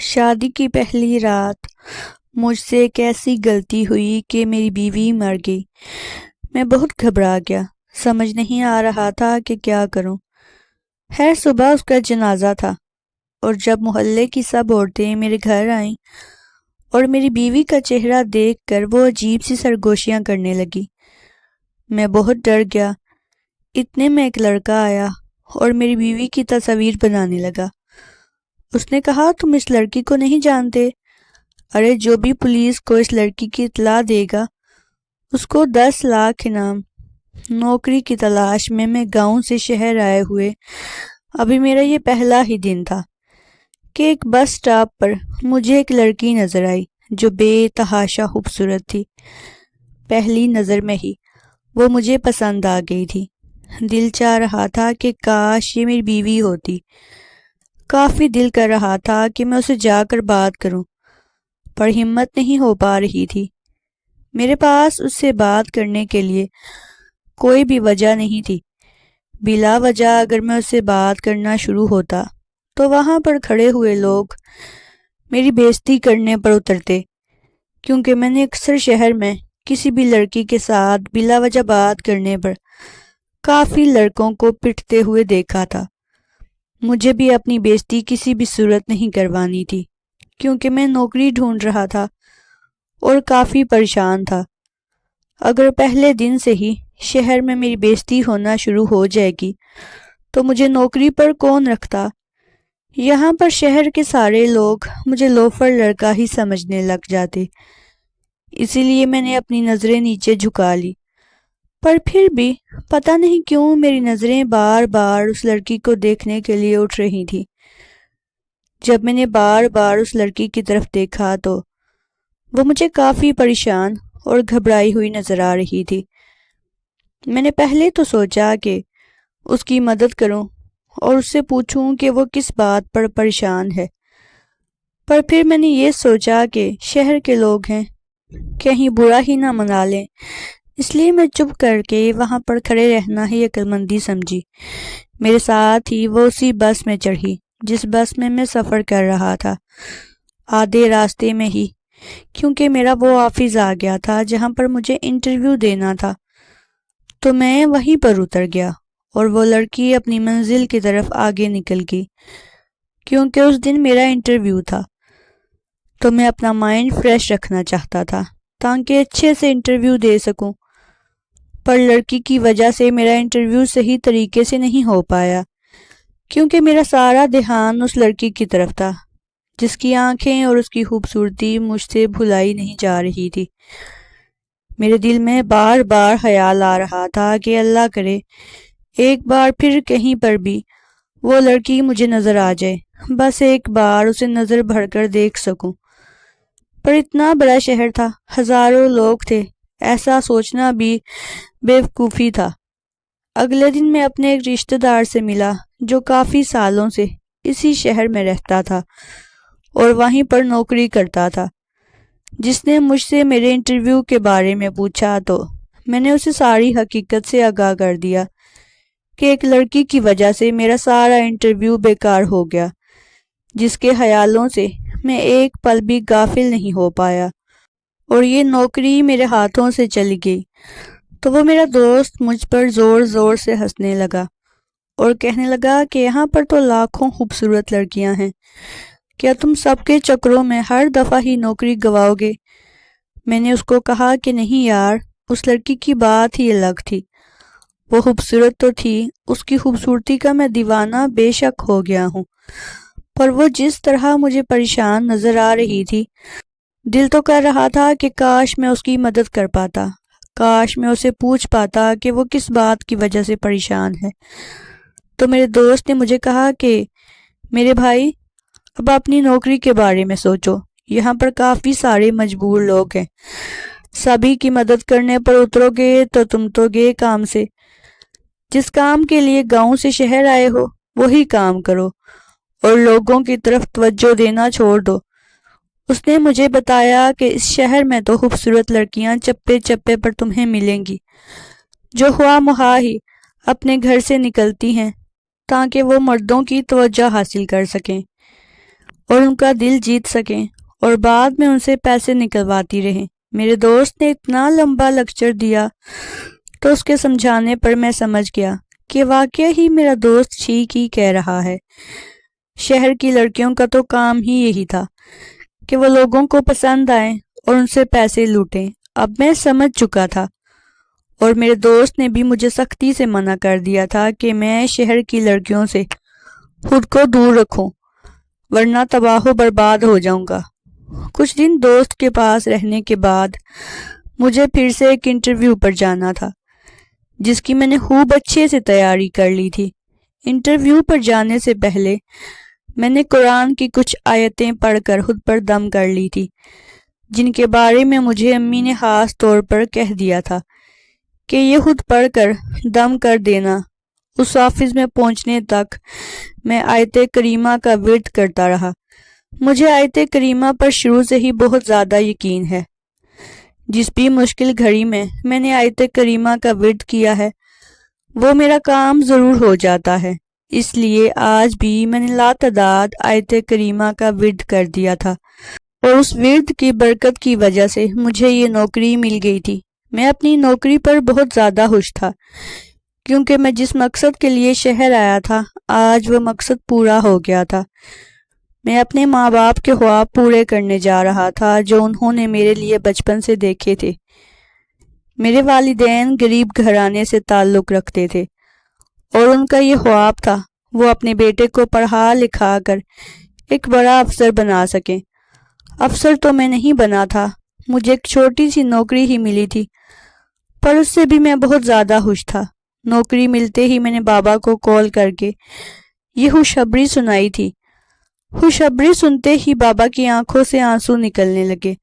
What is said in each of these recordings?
شادی کی پہلی رات مجھ سے ایک ایسی غلطی ہوئی کہ میری بیوی مر گئی۔ میں بہت گھبرا گیا، سمجھ نہیں آ رہا تھا کہ کیا کروں۔ خیر صبح اس کا جنازہ تھا، اور جب محلے کی سب عورتیں میرے گھر آئیں اور میری بیوی کا چہرہ دیکھ کر وہ عجیب سی سرگوشیاں کرنے لگی، میں بہت ڈر گیا۔ اتنے میں ایک لڑکا آیا اور میری بیوی کی تصاویر بنانے لگا۔ اس نے کہا، تم اس لڑکی کو نہیں جانتے؟ ارے جو بھی پولیس کو اس لڑکی کی اطلاع دے گا اس کو 10 لاکھ انعام۔ نوکری کی تلاش میں گاؤں سے شہر آئے ہوئے ابھی میرا یہ پہلا ہی دن تھا کہ ایک بس سٹاپ پر مجھے ایک لڑکی نظر آئی جو بے تحاشا خوبصورت تھی۔ پہلی نظر میں ہی وہ مجھے پسند آ گئی تھی۔ دل چاہ رہا تھا کہ کاش یہ میری بیوی ہوتی۔ کافی دل کر رہا تھا کہ میں اسے جا کر بات کروں، پر ہمت نہیں ہو پا رہی تھی۔ میرے پاس اس سے بات کرنے کے لیے کوئی بھی وجہ نہیں تھی۔ بلا وجہ اگر میں اس سے بات کرنا شروع ہوتا تو وہاں پر کھڑے ہوئے لوگ میری بےعزتی کرنے پر اترتے، کیونکہ میں نے اکثر شہر میں کسی بھی لڑکی کے ساتھ بلا وجہ بات کرنے پر کافی لڑکوں کو پٹتے ہوئے دیکھا تھا۔ مجھے بھی اپنی بےعزتی کسی بھی صورت نہیں کروانی تھی، کیونکہ میں نوکری ڈھونڈ رہا تھا اور کافی پریشان تھا۔ اگر پہلے دن سے ہی شہر میں میری بےعزتی ہونا شروع ہو جائے گی تو مجھے نوکری پر کون رکھتا؟ یہاں پر شہر کے سارے لوگ مجھے لوفر لڑکا ہی سمجھنے لگ جاتے۔ اسی لیے میں نے اپنی نظریں نیچے جھکا لی، پر پھر بھی پتہ نہیں کیوں میری نظریں بار بار اس لڑکی کو دیکھنے کے لیے اٹھ رہی تھی۔ جب میں نے بار بار اس لڑکی کی طرف دیکھا تو وہ مجھے کافی پریشان اور گھبرائی ہوئی نظر آ رہی تھی۔ میں نے پہلے تو سوچا کہ اس کی مدد کروں اور اس سے پوچھوں کہ وہ کس بات پر پریشان ہے، پر پھر میں نے یہ سوچا کہ شہر کے لوگ ہیں، کہیں برا ہی نہ منا لیں، اس لیے میں چپ کر کے وہاں پر کھڑے رہنا ہی عقل مندی سمجھی۔ میرے ساتھ ہی وہ اسی بس میں چڑھی جس بس میں سفر کر رہا تھا۔ آدھے راستے میں ہی، کیونکہ میرا وہ آفس آ گیا تھا جہاں پر مجھے انٹرویو دینا تھا، تو میں وہیں پر اتر گیا اور وہ لڑکی اپنی منزل کی طرف آگے نکل گئی۔ کیونکہ اس دن میرا انٹرویو تھا تو میں اپنا مائنڈ فریش رکھنا چاہتا تھا تاکہ اچھے سے انٹرویو دے سکوں، پر لڑکی کی وجہ سے میرا انٹرویو صحیح طریقے سے نہیں ہو پایا، کیونکہ میرا سارا دھیان اس لڑکی کی طرف تھا جس کی آنکھیں اور اس کی خوبصورتی مجھ سے بھلائی نہیں جا رہی تھی۔ میرے دل میں بار بار خیال آ رہا تھا کہ اللہ کرے ایک بار پھر کہیں پر بھی وہ لڑکی مجھے نظر آ جائے، بس ایک بار اسے نظر بھر کر دیکھ سکوں۔ پر اتنا بڑا شہر تھا، ہزاروں لوگ تھے، ایسا سوچنا بھی بیوقوفی تھا۔ اگلے دن میں اپنے ایک رشتہ دار سے ملا جو کافی سالوں سے اسی شہر میں رہتا تھا اور وہیں پر نوکری کرتا تھا۔ جس نے مجھ سے میرے انٹرویو کے بارے میں پوچھا تو میں نے اسے ساری حقیقت سے آگاہ کر دیا کہ ایک لڑکی کی وجہ سے میرا سارا انٹرویو بیکار ہو گیا، جس کے خیالوں سے میں ایک پل بھی غافل نہیں ہو پایا، اور یہ نوکری میرے ہاتھوں سے چلی گئی۔ تو وہ میرا دوست مجھ پر زور زور سے ہنسنے لگا اور کہنے لگا کہ یہاں پر تو لاکھوں خوبصورت لڑکیاں ہیں، کیا تم سب کے چکروں میں ہر دفعہ ہی نوکری گواؤ گے؟ میں نے اس کو کہا کہ نہیں یار، اس لڑکی کی بات ہی الگ تھی۔ وہ خوبصورت تو تھی، اس کی خوبصورتی کا میں دیوانہ بے شک ہو گیا ہوں، پر وہ جس طرح مجھے پریشان نظر آ رہی تھی، دل تو کر رہا تھا کہ کاش میں اس کی مدد کر پاتا، کاش میں اسے پوچھ پاتا کہ وہ کس بات کی وجہ سے پریشان ہے۔ تو میرے دوست نے مجھے کہا کہ میرے بھائی، اب اپنی نوکری کے بارے میں سوچو، یہاں پر کافی سارے مجبور لوگ ہیں، سبھی کی مدد کرنے پر اترو گے تو تم تو گئے کام سے۔ جس کام کے لیے گاؤں سے شہر آئے ہو وہی کام کرو اور لوگوں کی طرف توجہ دینا چھوڑ دو۔ اس نے مجھے بتایا کہ اس شہر میں تو خوبصورت لڑکیاں چپے چپے پر تمہیں ملیں گی، جو خواہ مخواہ ہی اپنے گھر سے نکلتی ہیں تاکہ وہ مردوں کی توجہ حاصل کر سکیں، اور ان کا دل جیت سکیں اور بعد میں ان سے پیسے نکلواتی رہیں۔ میرے دوست نے اتنا لمبا لیکچر دیا تو اس کے سمجھانے پر میں سمجھ گیا کہ واقعہ ہی میرا دوست ٹھیک ہی کہہ رہا ہے۔ شہر کی لڑکیوں کا تو کام ہی یہی تھا کہ وہ لوگوں کو پسند آئیں اور ان سے پیسے لوٹیں۔ اب میں سمجھ چکا تھا، اور میرے دوست نے بھی مجھے سختی سے منع کر دیا تھا کہ میں شہر کی لڑکیوں سے خود کو دور رکھوں، ورنہ تباہ و برباد ہو جاؤں گا۔ کچھ دن دوست کے پاس رہنے کے بعد مجھے پھر سے ایک انٹرویو پر جانا تھا، جس کی میں نے خوب اچھے سے تیاری کر لی تھی۔ انٹرویو پر جانے سے پہلے میں نے قرآن کی کچھ آیتیں پڑھ کر خود پر دم کر لی تھی، جن کے بارے میں مجھے امی نے خاص طور پر کہہ دیا تھا کہ یہ خود پڑھ کر دم کر دینا۔ اس آفس میں پہنچنے تک میں آیت کریمہ کا ورد کرتا رہا۔ مجھے آیت کریمہ پر شروع سے ہی بہت زیادہ یقین ہے۔ جس بھی مشکل گھڑی میں نے آیت کریمہ کا ورد کیا ہے، وہ میرا کام ضرور ہو جاتا ہے۔ اس لیے آج بھی میں نے لاتعداد آیت کریمہ کا ورد کر دیا تھا، اور اس ورد کی برکت کی وجہ سے مجھے یہ نوکری مل گئی تھی۔ میں اپنی نوکری پر بہت زیادہ خوش تھا، کیونکہ میں جس مقصد کے لیے شہر آیا تھا، آج وہ مقصد پورا ہو گیا تھا۔ میں اپنے ماں باپ کے خواب پورے کرنے جا رہا تھا جو انہوں نے میرے لیے بچپن سے دیکھے تھے۔ میرے والدین غریب گھرانے سے تعلق رکھتے تھے، اور ان کا یہ خواب تھا وہ اپنے بیٹے کو پڑھا لکھا کر ایک بڑا افسر بنا سکیں۔ افسر تو میں نہیں بنا تھا، مجھے ایک چھوٹی سی نوکری ہی ملی تھی، پر اس سے بھی میں بہت زیادہ خوش تھا۔ نوکری ملتے ہی میں نے بابا کو کال کر کے یہ خوشخبری سنائی تھی۔ خوشخبری سنتے ہی بابا کی آنکھوں سے آنسو نکلنے لگے۔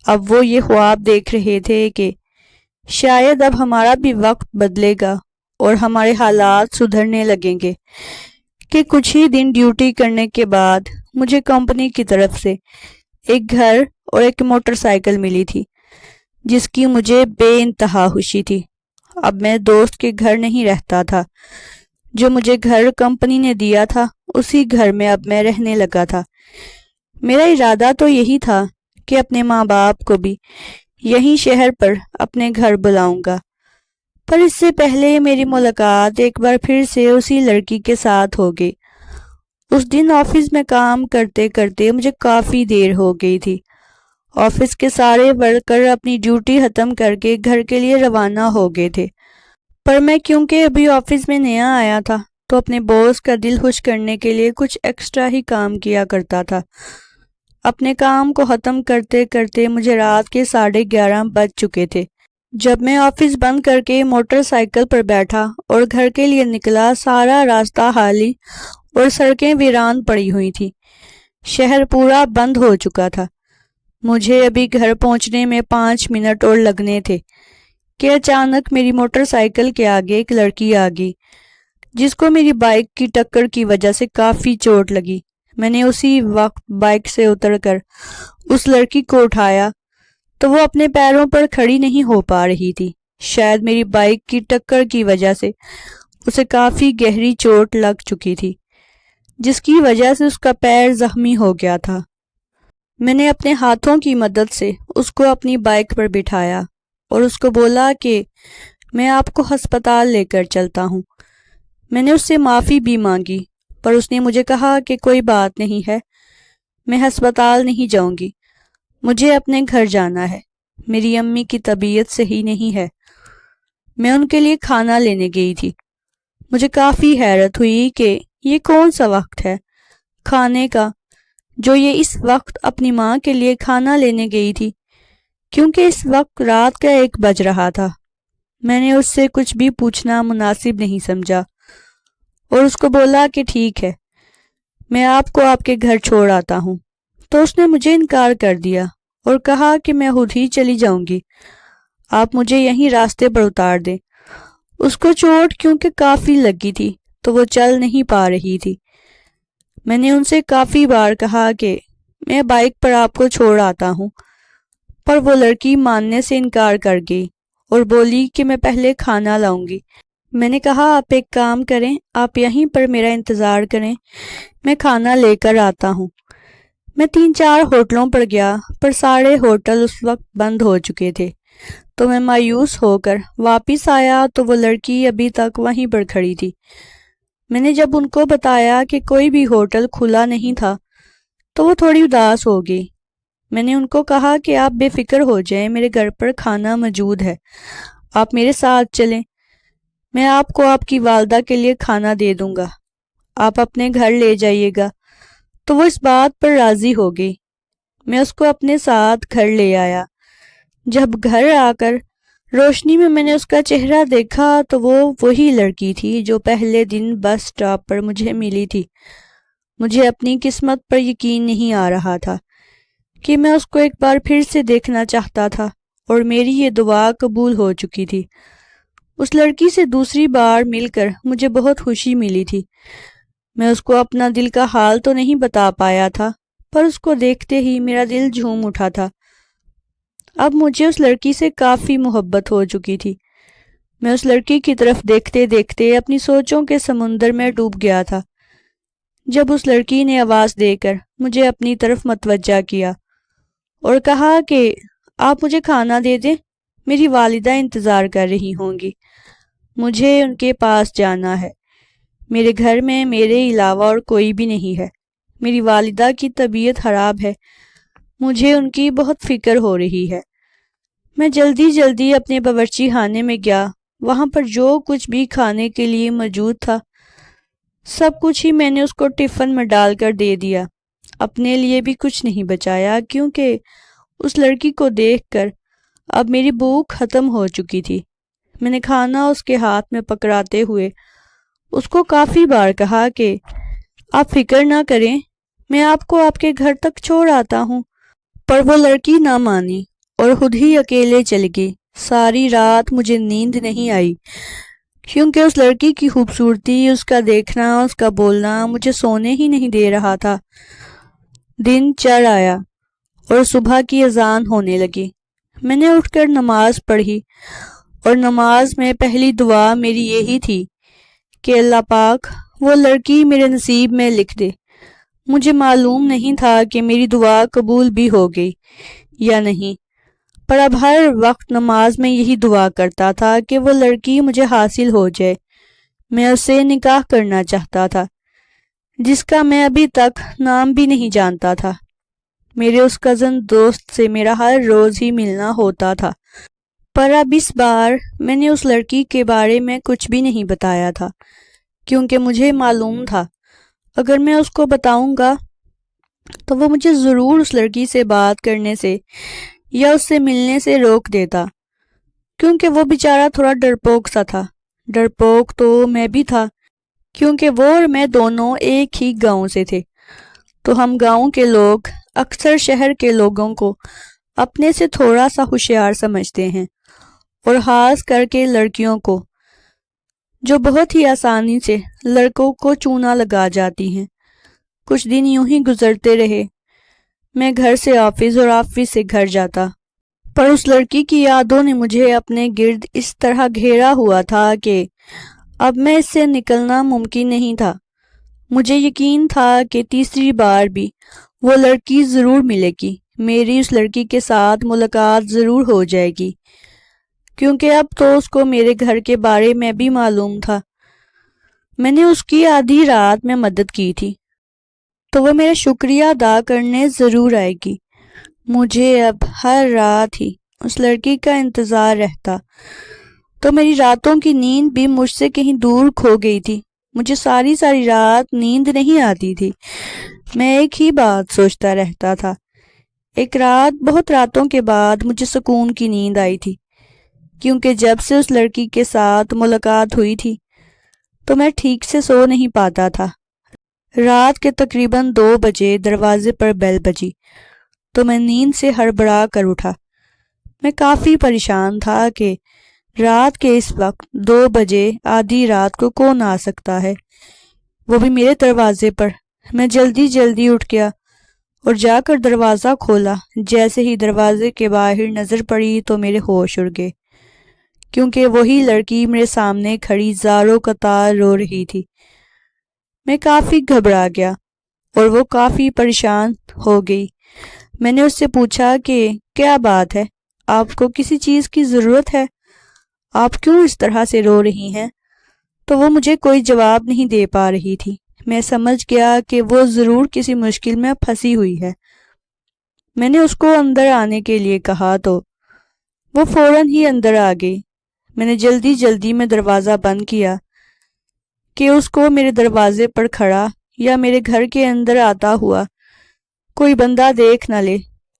اب وہ یہ خواب دیکھ رہے تھے کہ شاید اب ہمارا بھی وقت بدلے گا اور ہمارے حالات سدھرنے لگیں گے، کہ کچھ ہی دن ڈیوٹی کرنے کے بعد مجھے کمپنی کی طرف سے ایک گھر اور ایک موٹر سائیکل ملی تھی، جس کی مجھے بے انتہا خوشی تھی۔ اب میں دوست کے گھر نہیں رہتا تھا، جو مجھے گھر کمپنی نے دیا تھا اسی گھر میں اب میں رہنے لگا تھا۔ میرا ارادہ تو یہی تھا کہ اپنے ماں باپ کو بھی یہیں شہر پر اپنے گھر بلاؤں گا، پر اس سے پہلے میری ملاقات ایک بار پھر سے اسی لڑکی کے ساتھ ہو گئی۔ اس دن آفس میں کام کرتے کرتے مجھے کافی دیر ہو گئی تھی۔ آفس کے سارے ورکر اپنی ڈیوٹی ختم کر کے گھر کے لیے روانہ ہو گئے تھے، پر میں کیونکہ ابھی آفس میں نیا آیا تھا تو اپنے باس کا دل خوش کرنے کے لیے کچھ ایکسٹرا ہی کام کیا کرتا تھا۔ اپنے کام کو ختم کرتے کرتے مجھے رات کے 11:30 بج چکے تھے۔ جب میں آفس بند کر کے موٹر سائیکل پر بیٹھا اور گھر کے لیے نکلا، سارا راستہ خالی اور سڑکیں ویران پڑی ہوئی تھیں۔ شہر پورا بند ہو چکا تھا۔ مجھے ابھی گھر پہنچنے میں 5 منٹ اور لگنے تھے کہ اچانک میری موٹر سائیکل کے آگے ایک لڑکی آ گئی، جس کو میری بائک کی ٹکر کی وجہ سے کافی چوٹ لگی۔ میں نے اسی وقت بائک سے اتر کر اس لڑکی کو اٹھایا تو وہ اپنے پیروں پر کھڑی نہیں ہو پا رہی تھی۔ شاید میری بائک کی ٹکر کی وجہ سے اسے کافی گہری چوٹ لگ چکی تھی، جس کی وجہ سے اس کا پیر زخمی ہو گیا تھا۔ میں نے اپنے ہاتھوں کی مدد سے اس کو اپنی بائک پر بٹھایا اور اس کو بولا کہ میں آپ کو ہسپتال لے کر چلتا ہوں۔ میں نے اس سے معافی بھی مانگی، پر اس نے مجھے کہا کہ کوئی بات نہیں ہے، میں ہسپتال نہیں جاؤں گی، مجھے اپنے گھر جانا ہے، میری امی کی طبیعت صحیح نہیں ہے۔ میں ان کے لیے کھانا لینے گئی تھی۔ مجھے کافی حیرت ہوئی کہ یہ کون سا وقت ہے کھانے کا جو یہ اس وقت اپنی ماں کے لیے کھانا لینے گئی تھی، کیونکہ اس وقت رات کا 1 بج رہا تھا۔ میں نے اس سے کچھ بھی پوچھنا مناسب نہیں سمجھا اور اس کو بولا کہ ٹھیک ہے، میں آپ کو آپ کے گھر چھوڑ آتا ہوں۔ تو اس نے مجھے انکار کر دیا اور کہا کہ میں خود ہی چلی جاؤں گی، آپ مجھے یہیں راستے پر اتار دیں۔ اس کو چوٹ کیونکہ کافی لگی تھی تو وہ چل نہیں پا رہی تھی۔ میں نے ان سے کافی بار کہا کہ میں بائک پر آپ کو چھوڑ آتا ہوں، پر وہ لڑکی ماننے سے انکار کر گئی اور بولی کہ میں پہلے کھانا لاؤں گی۔ میں نے کہا آپ ایک کام کریں، آپ یہیں پر میرا انتظار کریں، میں کھانا لے کر آتا ہوں۔ میں 3-4 ہوٹلوں پر گیا پر سارے ہوٹل اس وقت بند ہو چکے تھے، تو میں مایوس ہو کر واپس آیا تو وہ لڑکی ابھی تک وہیں پر کھڑی تھی۔ میں نے جب ان کو بتایا کہ کوئی بھی ہوٹل کھلا نہیں تھا تو وہ تھوڑی اداس ہو گئی۔ میں نے ان کو کہا کہ آپ بے فکر ہو جائیں، میرے گھر پر کھانا موجود ہے، آپ میرے ساتھ چلیں، میں آپ کو آپ کی والدہ کے لیے کھانا دے دوں گا، آپ اپنے گھر لے جائیے گا۔ تو وہ اس بات پر راضی ہو گئی۔ میں اس کو اپنے ساتھ گھر لے آیا۔ جب گھر آ کر روشنی میں نے اس کا چہرہ دیکھا تو وہ وہی لڑکی تھی جو پہلے دن بس اسٹاپ پر مجھے ملی تھی۔ مجھے اپنی قسمت پر یقین نہیں آ رہا تھا کہ میں اس کو ایک بار پھر سے دیکھنا چاہتا تھا اور میری یہ دعا قبول ہو چکی تھی۔ اس لڑکی سے دوسری بار مل کر مجھے بہت خوشی ملی تھی۔ میں اس کو اپنا دل کا حال تو نہیں بتا پایا تھا، پر اس کو دیکھتے ہی میرا دل جھوم اٹھا تھا۔ اب مجھے اس لڑکی سے کافی محبت ہو چکی تھی۔ میں اس لڑکی کی طرف دیکھتے دیکھتے اپنی سوچوں کے سمندر میں ڈوب گیا تھا، جب اس لڑکی نے آواز دے کر مجھے اپنی طرف متوجہ کیا اور کہا کہ آپ مجھے کھانا دے دیں، میری والدہ انتظار کر رہی ہوں گی، مجھے ان کے پاس جانا ہے، میرے گھر میں میرے علاوہ اور کوئی بھی نہیں ہے، میری والدہ کی طبیعت خراب ہے، مجھے ان کی بہت فکر ہو رہی ہے۔ میں جلدی جلدی اپنے باورچی خانے میں گیا۔ وہاں پر جو کچھ بھی کھانے کے لیے موجود تھا سب کچھ ہی میں نے اس کو ٹفن میں ڈال کر دے دیا، اپنے لیے بھی کچھ نہیں بچایا، کیونکہ اس لڑکی کو دیکھ کر اب میری بھوک ختم ہو چکی تھی۔ میں نے کھانا اس کے ہاتھ میں پکڑاتے ہوئے اس کو کافی بار کہا کہ آپ فکر نہ کریں، میں آپ کو آپ کے گھر تک چھوڑ آتا ہوں، پر وہ لڑکی نہ مانی اور خود ہی اکیلے چلی گئی۔ ساری رات مجھے نیند نہیں آئی، کیونکہ اس لڑکی کی خوبصورتی، اس کا دیکھنا، اس کا بولنا مجھے سونے ہی نہیں دے رہا تھا۔ دن چڑھ آیا اور صبح کی اذان ہونے لگی۔ میں نے اٹھ کر نماز پڑھی اور نماز میں پہلی دعا میری یہی تھی کہ اللہ پاک وہ لڑکی میرے نصیب میں لکھ دے۔ مجھے معلوم نہیں تھا کہ میری دعا قبول بھی ہو گئی یا نہیں، پر اب ہر وقت نماز میں یہی دعا کرتا تھا کہ وہ لڑکی مجھے حاصل ہو جائے۔ میں اس سے نکاح کرنا چاہتا تھا، جس کا میں ابھی تک نام بھی نہیں جانتا تھا۔ میرے اس کزن دوست سے میرا ہر روز ہی ملنا ہوتا تھا، پر اب اس بار میں نے اس لڑکی کے بارے میں کچھ بھی نہیں بتایا تھا، کیونکہ مجھے معلوم تھا اگر میں اس کو بتاؤں گا تو وہ مجھے ضرور اس لڑکی سے بات کرنے سے یا اس سے ملنے سے روک دیتا، کیونکہ وہ بیچارہ تھوڑا ڈرپوک سا تھا۔ ڈرپوک تو میں بھی تھا، کیونکہ وہ اور میں دونوں ایک ہی گاؤں سے تھے، تو ہم گاؤں کے لوگ اکثر شہر کے لوگوں کو اپنے سے تھوڑا سا ہوشیار سمجھتے ہیں، اور خاص کر کے لڑکیوں کو، جو بہت ہی آسانی سے لڑکوں کو چونا لگا جاتی ہیں۔ کچھ دن یوں ہی گزرتے رہے۔ میں گھر سے آفس اور آفس سے گھر جاتا، پر اس لڑکی کی یادوں نے مجھے اپنے گرد اس طرح گھیرا ہوا تھا کہ اب میں اس سے نکلنا ممکن نہیں تھا۔ مجھے یقین تھا کہ تیسری بار بھی وہ لڑکی ضرور ملے گی، میری اس لڑکی کے ساتھ ملاقات ضرور ہو جائے گی، کیونکہ اب تو اس کو میرے گھر کے بارے میں بھی معلوم تھا۔ میں نے اس کی آدھی رات میں مدد کی تھی، تو وہ میرا شکریہ ادا کرنے ضرور آئے گی۔ مجھے اب ہر رات ہی اس لڑکی کا انتظار رہتا، تو میری راتوں کی نیند بھی مجھ سے کہیں دور کھو گئی تھی۔ مجھے ساری رات نیند نہیں آتی تھی، میں ایک ہی بات سوچتا رہتا تھا۔ ایک رات بہت راتوں کے بعد مجھے سکون کی نیند آئی تھی، کیونکہ جب سے اس لڑکی کے ساتھ ملاقات ہوئی تھی تو میں ٹھیک سے سو نہیں پاتا تھا۔ رات کے تقریباً 2 بجے دروازے پر بیل بجی تو میں نیند سے ہڑبڑا کر اٹھا۔ میں کافی پریشان تھا کہ رات کے اس وقت 2 بجے آدھی رات کو کون آ سکتا ہے، وہ بھی میرے دروازے پر۔ میں جلدی جلدی اٹھ گیا اور جا کر دروازہ کھولا۔ جیسے ہی دروازے کے باہر نظر پڑی تو میرے ہوش اڑ گئے، کیونکہ وہی لڑکی میرے سامنے کھڑی زاروں قطار رو رہی تھی۔ میں کافی گھبرا گیا۔ اور وہ کافی پریشان ہو گئی۔ میں نے اس سے پوچھا کہ کیا بات ہے، آپ کو کسی چیز کی ضرورت ہے؟ آپ کیوں اس طرح سے رو رہی ہیں؟ تو وہ مجھے کوئی جواب نہیں دے پا رہی تھی۔ میں سمجھ گیا کہ وہ ضرور کسی مشکل میں پھنسی ہوئی ہے۔ میں نے اس کو اندر آنے کے لیے کہا تو وہ فوراً ہی اندر آ گئی۔ میں نے جلدی میں دروازہ بند کیا کہ اس کو میرے دروازے پر کھڑا یا میرے گھر کے اندر آتا ہوا کوئی بندہ دیکھ نہ لے،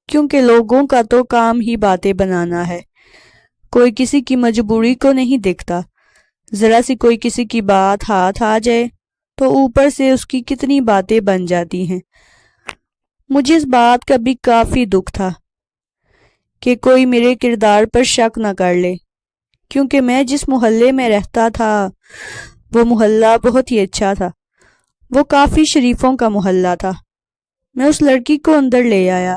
کیونکہ لوگوں کا تو کام ہی باتیں بنانا ہے۔ کوئی کسی کی مجبوری کو نہیں دیکھتا۔ ذرا سی کوئی کسی کی بات ہاتھ آ جائے تو اوپر سے اس کی کتنی باتیں بن جاتی ہیں۔ مجھے اس بات کا بھی کافی دکھ تھا کہ کوئی میرے کردار پر شک نہ کر لے، کیونکہ میں جس محلے میں رہتا تھا وہ محلہ بہت ہی اچھا تھا۔ وہ کافی شریفوں کا محلہ تھا۔ میں اس لڑکی کو اندر لے آیا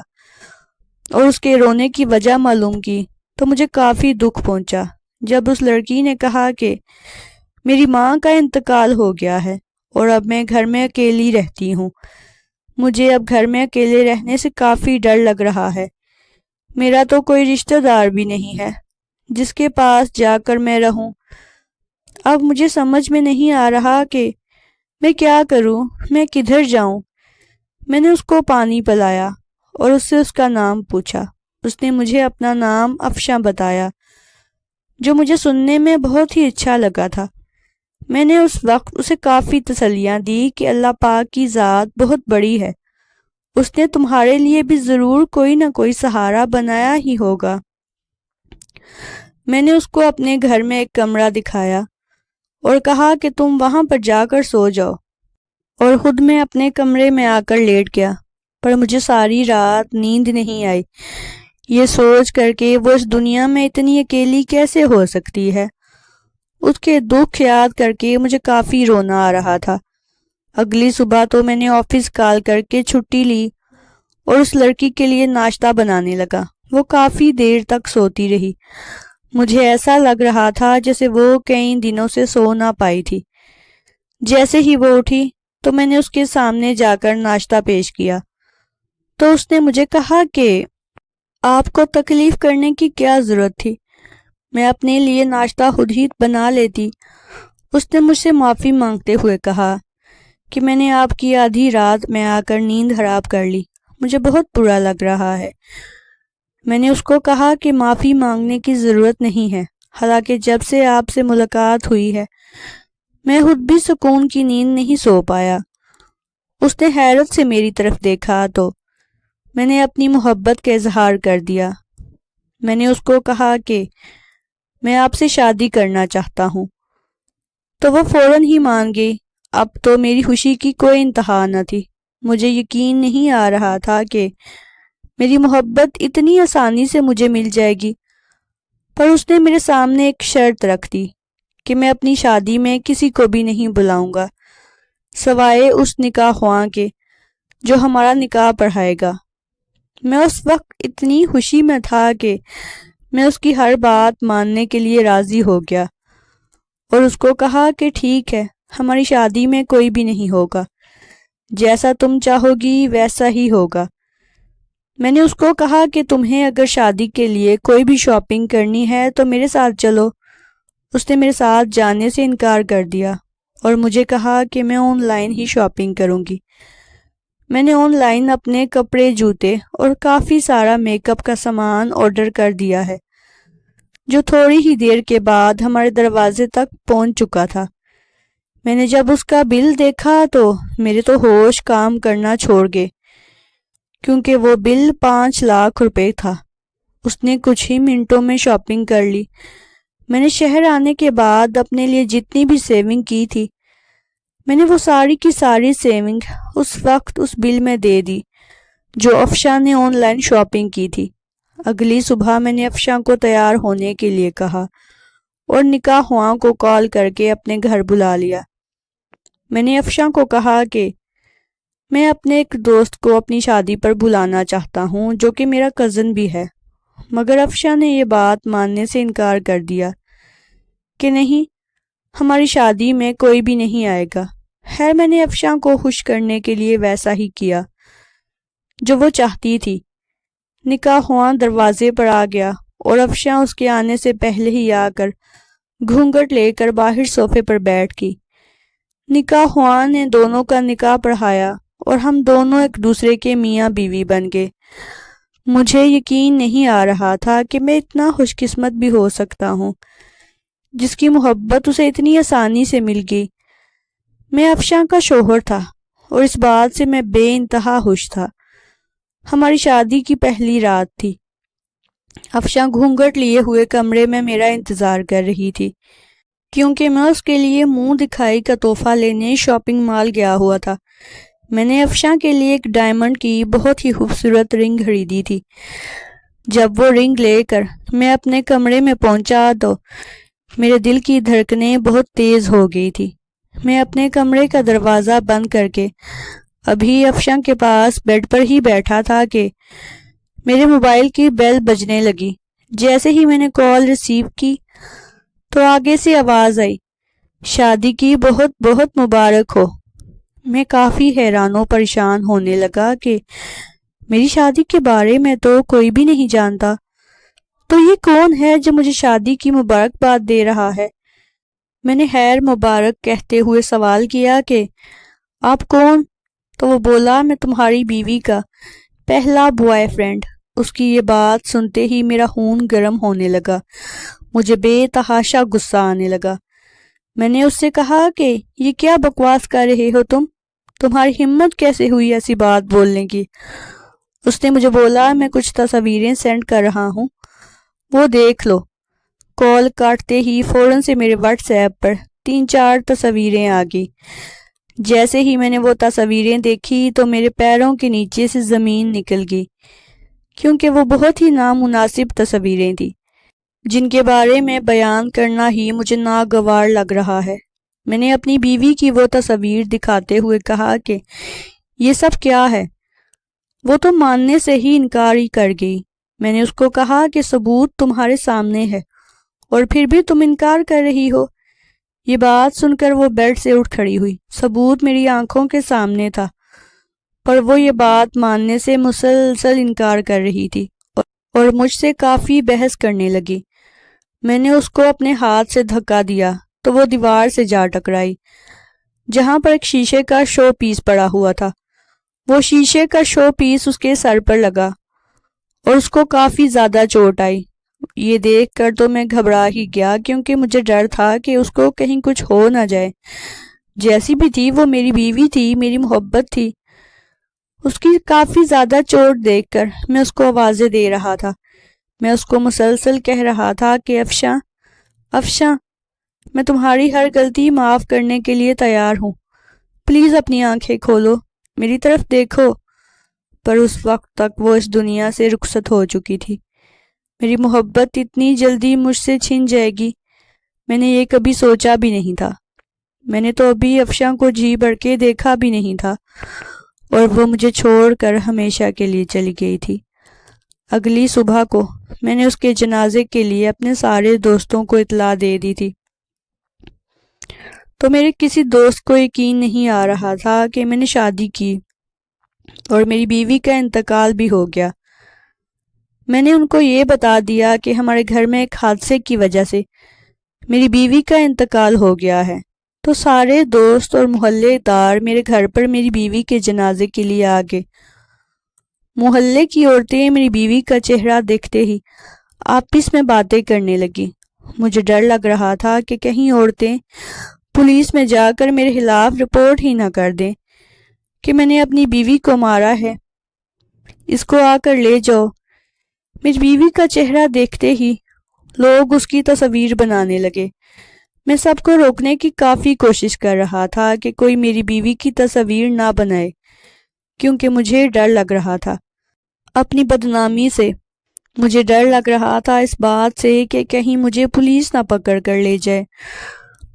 اور اس کے رونے کی وجہ معلوم کی تو مجھے کافی دکھ پہنچا جب اس لڑکی نے کہا کہ میری ماں کا انتقال ہو گیا ہے اور اب میں گھر میں اکیلی رہتی ہوں۔ مجھے اب گھر میں اکیلے رہنے سے کافی ڈر لگ رہا ہے۔ میرا تو کوئی رشتہ دار بھی نہیں ہے جس کے پاس جا کر میں رہوں۔ اب مجھے سمجھ میں نہیں آ رہا کہ میں کیا کروں، میں کدھر جاؤں۔ میں نے اس کو پانی پلایا اور اس سے اس کا نام پوچھا۔ اس نے مجھے اپنا نام افشاں بتایا، جو مجھے سننے میں بہت ہی اچھا لگا تھا۔ میں نے اس وقت اسے کافی تسلیاں دی کہ اللہ پاک کی ذات بہت بڑی ہے، اس نے تمہارے لیے بھی ضرور کوئی نہ کوئی سہارا بنایا ہی ہوگا۔ میں نے اس کو اپنے گھر میں ایک کمرہ دکھایا اور کہا کہ تم وہاں پر جا کر سو جاؤ، اور خود میں اپنے کمرے میں آ کر لیٹ گیا۔ پر مجھے ساری رات نیند نہیں آئی، یہ سوچ کر کہ وہ اس دنیا میں اتنی اکیلی کیسے ہو سکتی ہے۔ اس کے دکھ یاد کر کے مجھے کافی رونا آ رہا تھا۔ اگلی صبح تو میں نے آفس کال کر کے چھٹی لی اور اس لڑکی کے لیے ناشتہ بنانے لگا۔ وہ کافی دیر تک سوتی رہی۔ مجھے ایسا لگ رہا تھا جیسے وہ کئی دنوں سے سو نہ پائی تھی۔ جیسے ہی وہ اٹھی تو میں نے اس کے سامنے جا کر ناشتہ پیش کیا تو اس نے مجھے کہا کہ آپ کو تکلیف کرنے کی کیا ضرورت تھی، میں اپنے لیے ناشتہ خود ہی بنا لیتی۔ اس نے مجھ سے معافی مانگتے ہوئے کہا کہ میں نے آپ کی آدھی رات میں آ کر نیند خراب کر لی، مجھے بہت برا لگ رہا ہے۔ میں نے اس کو کہا کہ معافی مانگنے کی ضرورت نہیں ہے، حالانکہ جب سے آپ سے ملاقات ہوئی ہے میں خود بھی سکون کی نیند نہیں سو پایا۔ اس نے حیرت سے میری طرف دیکھا تو میں نے اپنی محبت کا اظہار کر دیا۔ میں نے اس کو کہا کہ میں آپ سے شادی کرنا چاہتا ہوں، تو وہ فوراً ہی مان گئی۔ اب تو میری خوشی کی کوئی انتہا نہ تھی۔ مجھے یقین نہیں آ رہا تھا کہ میری محبت اتنی آسانی سے مجھے مل جائے گی، پر اس نے میرے سامنے ایک شرط رکھ دی کہ میں اپنی شادی میں کسی کو بھی نہیں بلاؤں گا سوائے اس نکاح خواں کے جو ہمارا نکاح پڑھائے گا۔ میں اس وقت اتنی خوشی میں تھا کہ میں اس کی ہر بات ماننے کے لیے راضی ہو گیا اور اس کو کہا کہ ٹھیک ہے، ہماری شادی میں کوئی بھی نہیں ہوگا، جیسا تم چاہو گی ویسا ہی ہوگا۔ میں نے اس کو کہا کہ تمہیں اگر شادی کے لیے کوئی بھی شاپنگ کرنی ہے تو میرے ساتھ چلو۔ اس نے میرے ساتھ جانے سے انکار کر دیا اور مجھے کہا کہ میں آن لائن ہی شاپنگ کروں گی۔ میں نے آن لائن اپنے کپڑے، جوتے اور کافی سارا میک اپ کا سامان آرڈر کر دیا ہے، جو تھوڑی ہی دیر کے بعد ہمارے دروازے تک پہنچ چکا تھا۔ میں نے جب اس کا بل دیکھا تو میرے تو ہوش کام کرنا چھوڑ گئے، کیونکہ وہ بل 5 لاکھ روپے تھا۔ اس نے کچھ ہی منٹوں میں شاپنگ کر لی۔ میں نے شہر آنے کے بعد اپنے لیے جتنی بھی سیونگ کی تھی، میں نے وہ ساری کی ساری سیونگ اس وقت اس بل میں دے دی جو افشاں نے آن لائن شاپنگ کی تھی۔ اگلی صبح میں نے افشاں کو تیار ہونے کے لیے کہا اور نکاح خواں کو کال کر کے اپنے گھر بلا لیا۔ میں نے افشاں کو کہا کہ میں اپنے ایک دوست کو اپنی شادی پر بلانا چاہتا ہوں جو کہ میرا کزن بھی ہے، مگر افشاں نے یہ بات ماننے سے انکار کر دیا کہ نہیں، ہماری شادی میں کوئی بھی نہیں آئے گا۔ خیر میں نے افشاں کو خوش کرنے کے لیے ویسا ہی کیا جو وہ چاہتی تھی۔ نکاح خواں دروازے پر آ گیا اور افشاں اس کے آنے سے پہلے ہی آ کر گھونگھٹ لے کر باہر صوفے پر بیٹھ گئی۔ نکاح خواں نے دونوں کا نکاح پڑھایا اور ہم دونوں ایک دوسرے کے میاں بیوی بن گئے۔ مجھے یقین نہیں آ رہا تھا کہ میں اتنا خوش قسمت بھی ہو سکتا ہوں جس کی محبت اسے اتنی آسانی سے مل گئی۔ میں افشاں کا شوہر تھا اور اس بات سے میں بے انتہا خوش تھا۔ ہماری شادی کی پہلی رات تھی۔ افشاں گھونگھٹ لیے ہوئے کمرے میں میرا انتظار کر رہی تھی کیونکہ میں اس کے لیے منہ دکھائی کا تحفہ لینے شاپنگ مال گیا ہوا تھا۔ میں نے افشاں کے لیے ایک ڈائمنڈ کی بہت ہی خوبصورت رنگ خریدی تھی۔ جب وہ رنگ لے کر میں اپنے کمرے میں پہنچا تو میرے دل کی دھڑکنیں بہت تیز ہو گئی تھی۔ میں اپنے کمرے کا دروازہ بند کر کے ابھی افشاں کے پاس بیڈ پر ہی بیٹھا تھا کہ میرے موبائل کی بیل بجنے لگی۔ جیسے ہی میں نے کال ریسیو کی تو آگے سے آواز آئی، شادی کی بہت بہت مبارک ہو۔ میں کافی حیران و پریشان ہونے لگا کہ میری شادی کے بارے میں تو کوئی بھی نہیں جانتا، تو یہ کون ہے جو مجھے شادی کی مبارکباد دے رہا ہے؟ میں نے خیر مبارک کہتے ہوئے سوال کیا کہ آپ کون؟ تو وہ بولا، میں تمہاری بیوی کا پہلا بوائے فرینڈ۔ اس کی یہ بات سنتے ہی میرا خون گرم ہونے لگا، مجھے بے تحاشا غصہ آنے لگا۔ میں نے اس سے کہا کہ یہ کیا بکواس کر رہے ہو تمہاری ہمت کیسے ہوئی ایسی بات بولنے کی؟ اس نے مجھے بولا، میں کچھ تصاویریں سینڈ کر رہا ہوں، وہ دیکھ لو۔ کال کاٹتے ہی فوراً سے میرے واٹس ایپ پر 3-4 تصاویریں آ گئی۔ جیسے ہی میں نے وہ تصاویریں دیکھی تو میرے پیروں کے نیچے سے زمین نکل گئی کیونکہ وہ بہت ہی نامناسب تصاویریں تھیں جن کے بارے میں بیان کرنا ہی مجھے ناگوار لگ رہا ہے۔ میں نے اپنی بیوی کی وہ تصاویر دکھاتے ہوئے کہا کہ یہ سب کیا ہے؟ وہ تو ماننے سے ہی انکار ہی کر گئی۔ میں نے اس کو کہا کہ ثبوت تمہارے سامنے ہے اور پھر بھی تم انکار کر رہی ہو۔ یہ بات سن کر وہ بیڈ سے اٹھ کھڑی ہوئی۔ ثبوت میری آنکھوں کے سامنے تھا پر وہ یہ بات ماننے سے مسلسل انکار کر رہی تھی اور مجھ سے کافی بحث کرنے لگی۔ میں نے اس کو اپنے ہاتھ سے دھکا دیا تو وہ دیوار سے جا ٹکرائی جہاں پر ایک شیشے کا شو پیس پڑا ہوا تھا۔ وہ شیشے کا شو پیس اس کے سر پر لگا اور اس کو کافی زیادہ چوٹ آئی۔ یہ دیکھ کر تو میں گھبرا ہی گیا کیونکہ مجھے ڈر تھا کہ اس کو کہیں کچھ ہو نہ جائے۔ جیسی بھی تھی وہ میری بیوی تھی، میری محبت تھی۔ اس کی کافی زیادہ چوٹ دیکھ کر میں اس کو آوازیں دے رہا تھا۔ میں اس کو مسلسل کہہ رہا تھا کہ افشاں، افشاں، میں تمہاری ہر غلطی معاف کرنے کے لیے تیار ہوں، پلیز اپنی آنکھیں کھولو، میری طرف دیکھو۔ پر اس وقت تک وہ اس دنیا سے رخصت ہو چکی تھی۔ میری محبت اتنی جلدی مجھ سے چھن جائے گی میں نے یہ کبھی سوچا بھی نہیں تھا۔ میں نے تو ابھی افشاں کو جی بھر کے دیکھا بھی نہیں تھا اور وہ مجھے چھوڑ کر ہمیشہ کے لیے چلی گئی تھی۔ اگلی صبح کو میں نے اس کے جنازے کے لیے اپنے سارے دوستوں کو اطلاع دے دی تھی، تو میرے کسی دوست کو یقین نہیں آ رہا تھا کہ میں نے شادی کی اور میری بیوی کا انتقال بھی ہو گیا۔ میں نے ان کو یہ بتا دیا کہ ہمارے گھر میں ایک حادثے کی وجہ سے میری بیوی کا انتقال ہو گیا ہے، تو سارے دوست اور محلے دار میرے گھر پر میری بیوی کے جنازے کے لیے آ گئے۔ محلے کی عورتیں میری بیوی کا چہرہ دیکھتے ہی آپس میں باتیں کرنے لگی۔ مجھے ڈر لگ رہا تھا کہ کہیں عورتیں پولیس میں جا کر میرے خلاف رپورٹ ہی نہ کر دیں کہ میں نے اپنی بیوی کو مارا ہے، اس کو آ کر لے جاؤ۔ میری بیوی کا چہرہ دیکھتے ہی لوگ اس کی تصویر بنانے لگے۔ میں سب کو روکنے کی کافی کوشش کر رہا تھا کہ کوئی میری بیوی کی تصویر نہ بنائے کیونکہ مجھے ڈر لگ رہا تھا اپنی بدنامی سے۔ مجھے ڈر لگ رہا تھا اس بات سے کہ کہیں مجھے پولیس نہ پکڑ کر لے جائے۔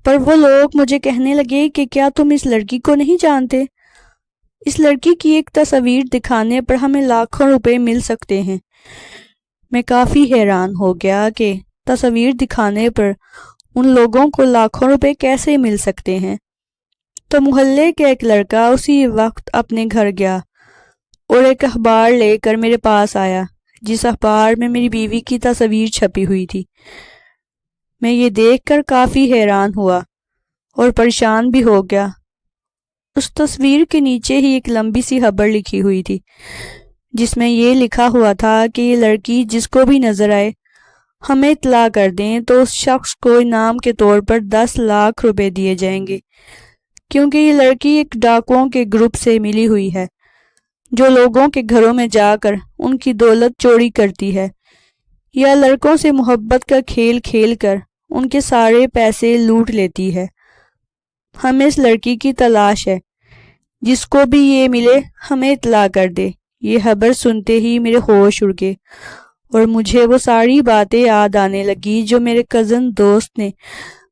پر وہ لوگ مجھے کہنے لگے کہ کیا تم اس لڑکی کو نہیں جانتے؟ اس لڑکی کی ایک تصویر دکھانے پر ہمیں لاکھوں روپے مل سکتے ہیں۔ میں کافی حیران ہو گیا کہ تصویر دکھانے پر ان لوگوں کو لاکھوں روپے کیسے مل سکتے ہیں۔ تو محلے کا ایک لڑکا اسی وقت اپنے گھر گیا اور ایک اخبار لے کر میرے پاس آیا، جس اخبار میں میری بیوی کی تصویر چھپی ہوئی تھی۔ میں یہ دیکھ کر کافی حیران ہوا اور پریشان بھی ہو گیا۔ اس تصویر کے نیچے ہی ایک لمبی سی خبر لکھی ہوئی تھی، جس میں یہ لکھا ہوا تھا کہ یہ لڑکی جس کو بھی نظر آئے ہمیں اطلاع کر دیں تو اس شخص کو انعام کے طور پر 10 لاکھ روپے دیے جائیں گے، کیونکہ یہ لڑکی ایک ڈاکوؤں کے گروپ سے ملی ہوئی ہے جو لوگوں کے گھروں میں جا کر ان کی دولت چوری کرتی ہے یا لڑکوں سے محبت کا کھیل کھیل کر ان کے سارے پیسے لوٹ لیتی ہے۔ ہمیں اس لڑکی کی تلاش ہے، جس کو بھی یہ ملے ہمیں اطلاع کر دے۔ یہ خبر سنتے ہی میرے ہوش اڑ گئے اور مجھے وہ ساری باتیں یاد آنے لگی جو میرے کزن دوست نے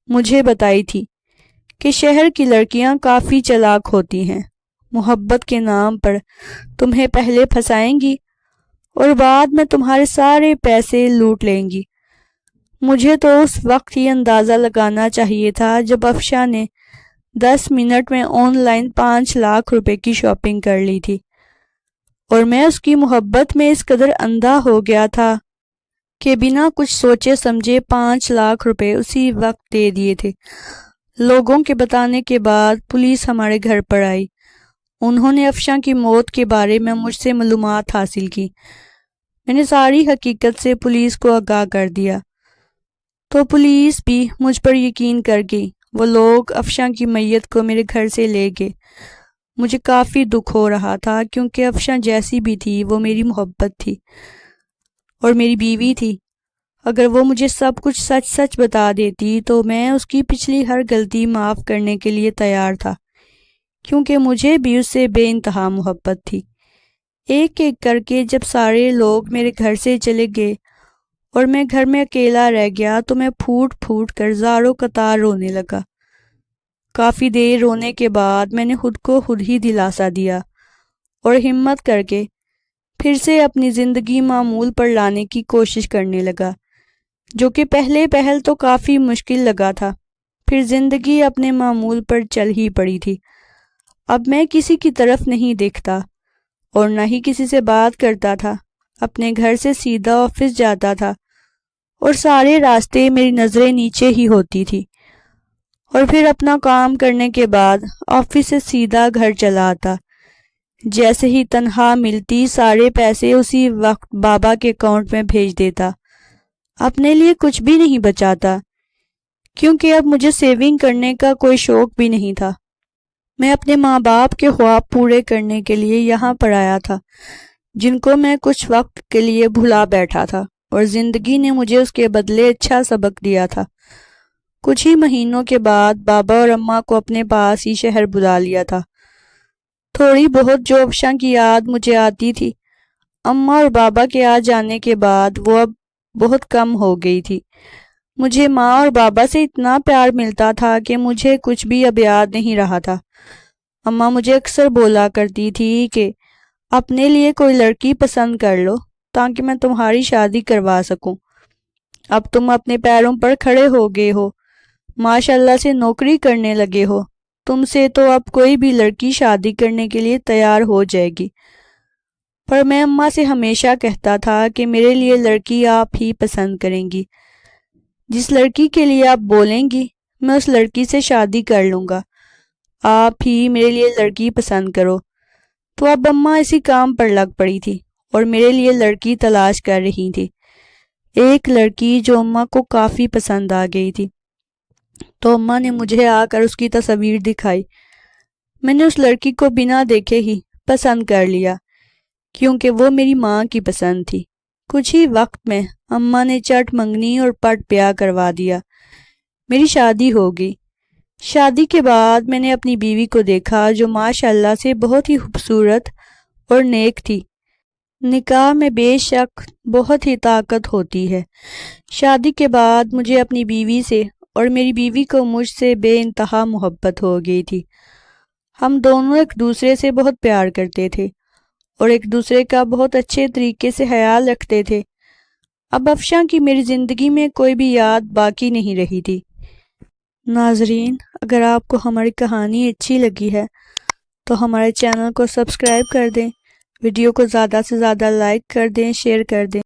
مجھے بتائی تھی کہ شہر کی لڑکیاں کافی چالاک ہوتی ہیں، محبت کے نام پر تمہیں پہلے پھنسائیں گی اور بعد میں تمہارے سارے پیسے لوٹ لیں گی۔ مجھے تو اس وقت ہی اندازہ لگانا چاہیے تھا جب افشا نے 10 منٹ میں آن لائن 5 لاکھ روپے کی شاپنگ کر لی تھی، اور میں اس کی محبت میں اس قدر اندھا ہو گیا تھا کہ بنا کچھ سوچے سمجھے 5 لاکھ روپے اسی وقت دے دیے تھے۔ لوگوں کے بتانے کے بعد پولیس ہمارے گھر پر آئی۔ انہوں نے افشا کی موت کے بارے میں مجھ سے معلومات حاصل کی۔ میں نے ساری حقیقت سے پولیس کو آگاہ کر دیا، تو پولیس بھی مجھ پر یقین کر گئی۔ وہ لوگ افشا کی میت کو میرے گھر سے لے گئے۔ مجھے کافی دکھ ہو رہا تھا کیونکہ افشا جیسی بھی تھی وہ میری محبت تھی اور میری بیوی تھی۔ اگر وہ مجھے سب کچھ سچ سچ بتا دیتی تو میں اس کی پچھلی ہر غلطی معاف کرنے کے لیے تیار تھا، کیونکہ مجھے بھی اس سے بے انتہا محبت تھی۔ ایک ایک کر کے جب سارے لوگ میرے گھر سے چلے گئے اور میں گھر میں اکیلا رہ گیا تو میں پھوٹ پھوٹ کر زاروں قطار رونے لگا۔ کافی دیر رونے کے بعد میں نے خود کو خود ہی دلاسا دیا اور ہمت کر کے پھر سے اپنی زندگی معمول پر لانے کی کوشش کرنے لگا، جو کہ پہلے پہل تو کافی مشکل لگا تھا۔ پھر زندگی اپنے معمول پر چل ہی پڑی تھی۔ اب میں کسی کی طرف نہیں دیکھتا اور نہ ہی کسی سے بات کرتا تھا۔ اپنے گھر سے سیدھا آفس جاتا تھا اور سارے راستے میری نظریں نیچے ہی ہوتی تھی، اور پھر اپنا کام کرنے کے بعد آفس سے سیدھا گھر چلا آتا۔ جیسے ہی تنخواہ ملتی سارے پیسے اسی وقت بابا کے اکاؤنٹ میں بھیج دیتا۔ اپنے لیے کچھ بھی نہیں بچاتا، کیونکہ اب مجھے سیونگ کرنے کا کوئی شوق بھی نہیں تھا۔ میں اپنے ماں باپ کے خواب پورے کرنے کے لیے یہاں پر آیا تھا، جن کو میں کچھ وقت کے لیے بھلا بیٹھا تھا، اور زندگی نے مجھے اس کے بدلے اچھا سبق دیا تھا۔ کچھ ہی مہینوں کے بعد بابا اور اماں کو اپنے پاس ہی شہر بلا لیا تھا۔ تھوڑی بہت جو افشا کی یاد مجھے آتی تھی، اماں اور بابا کے آ جانے کے بعد وہ اب بہت کم ہو گئی تھی۔ مجھے ماں اور بابا سے اتنا پیار ملتا تھا کہ مجھے کچھ بھی اب یاد نہیں رہا تھا۔ اماں مجھے اکثر بولا کرتی تھی کہ اپنے لیے کوئی لڑکی پسند کر لو تاکہ میں تمہاری شادی کروا سکوں۔ اب تم اپنے پیروں پر کھڑے ہو گئے ہو، ماشاءاللہ سے نوکری کرنے لگے ہو، تم سے تو اب کوئی بھی لڑکی شادی کرنے کے لیے تیار ہو جائے گی۔ پر میں اماں سے ہمیشہ کہتا تھا کہ میرے لیے لڑکی آپ ہی پسند کریں گی۔ جس لڑکی کے لیے آپ بولیں گی میں اس لڑکی سے شادی کر لوں گا، آپ ہی میرے لیے لڑکی پسند کرو۔ تو اب اماں اسی کام پر لگ پڑی تھی اور میرے لیے لڑکی تلاش کر رہی تھی، ایک لڑکی جو اماں کو کافی پسند آ گئی تھی۔ تو اماں نے مجھے آ کر اس کی تصویر دکھائی۔ میں نے اس لڑکی کو بنا دیکھے ہی پسند کر لیا، کیونکہ وہ میری ماں کی پسند تھی۔ کچھ ہی وقت میں اماں نے چٹ منگنی اور پٹ بیاہ کروا دیا۔ میری شادی ہو گئی۔ شادی کے بعد میں نے اپنی بیوی کو دیکھا جو ماشاءاللہ سے بہت ہی خوبصورت اور نیک تھی۔ نکاح میں بے شک بہت ہی طاقت ہوتی ہے۔ شادی کے بعد مجھے اپنی بیوی سے اور میری بیوی کو مجھ سے بے انتہا محبت ہو گئی تھی۔ ہم دونوں ایک دوسرے سے بہت پیار کرتے تھے اور ایک دوسرے کا بہت اچھے طریقے سے خیال رکھتے تھے۔ اب افشا کی میری زندگی میں کوئی بھی یاد باقی نہیں رہی تھی۔ ناظرین، اگر آپ کو ہماری کہانی اچھی لگی ہے تو ہمارے چینل کو سبسکرائب کر دیں، ویڈیو کو زیادہ سے زیادہ لائک کر دیں، شیئر کر دیں۔